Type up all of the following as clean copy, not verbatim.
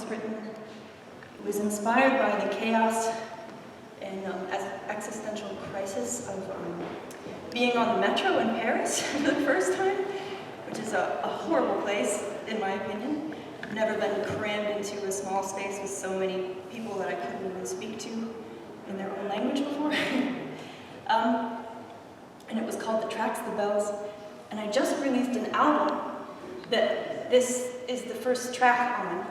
was written. It was inspired by the chaos and existential crisis of being on the metro in Paris for the first time, which is a horrible place, in my opinion. I've never been crammed into a small space with so many people that I couldn't even speak to in their own language before. And it was called The Tracks, the Bells. And I just released an album that this is the first track on.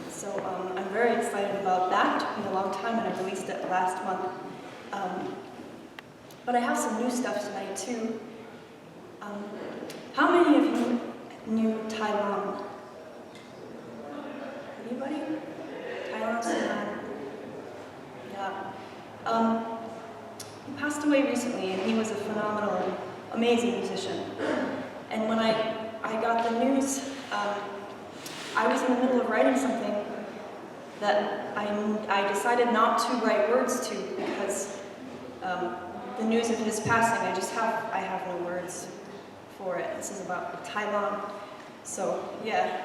So I'm very excited about that. It took me a long time, and I released it last month. But I have some new stuff tonight, too. How many of you knew Taiwan? Anybody? Taiwan? Yeah. He passed away recently, and he was a phenomenal, amazing musician. And when I got the news, I was in the middle of writing something that I decided not to write words to because the news of his passing, I have no words for it. This is about Taiwan. So yeah,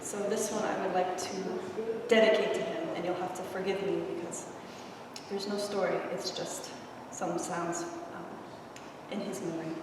so this one I would like to dedicate to him, and you'll have to forgive me because there's no story, it's just some sounds in his memory.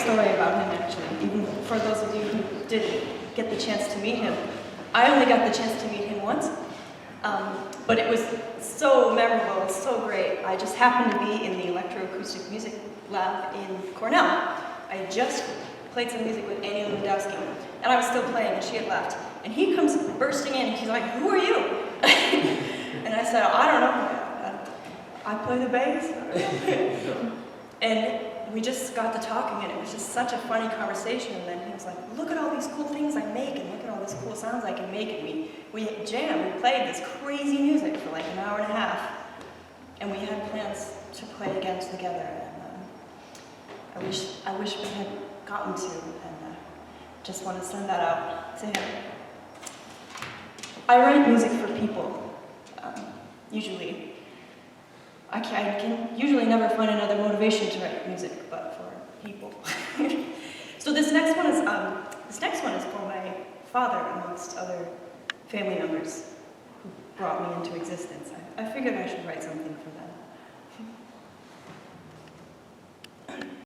story about him, actually, even for those of you who didn't get the chance to meet him. I only got the chance to meet him once, but it was so memorable and so great. I just happened to be in the electroacoustic music lab in Cornell. I had just played some music with Annie Lewandowski, and I was still playing, and she had left. And he comes bursting in, and he's like, "Who are you?" And I said, "I don't know. I play the bass." And we just got to talking, and it was just such a funny conversation. And then he was like, "Look at all these cool things I make, and look at all these cool sounds I can make." And we jammed. We played this crazy music for like an hour and a half, and we had plans to play again together. And I wish we had gotten to, and just want to send that out to him. I write music for people, usually. I can usually never find another motivation to write music, but for people. So this next one is for my father, amongst other family members who brought me into existence. I figured I should write something for them.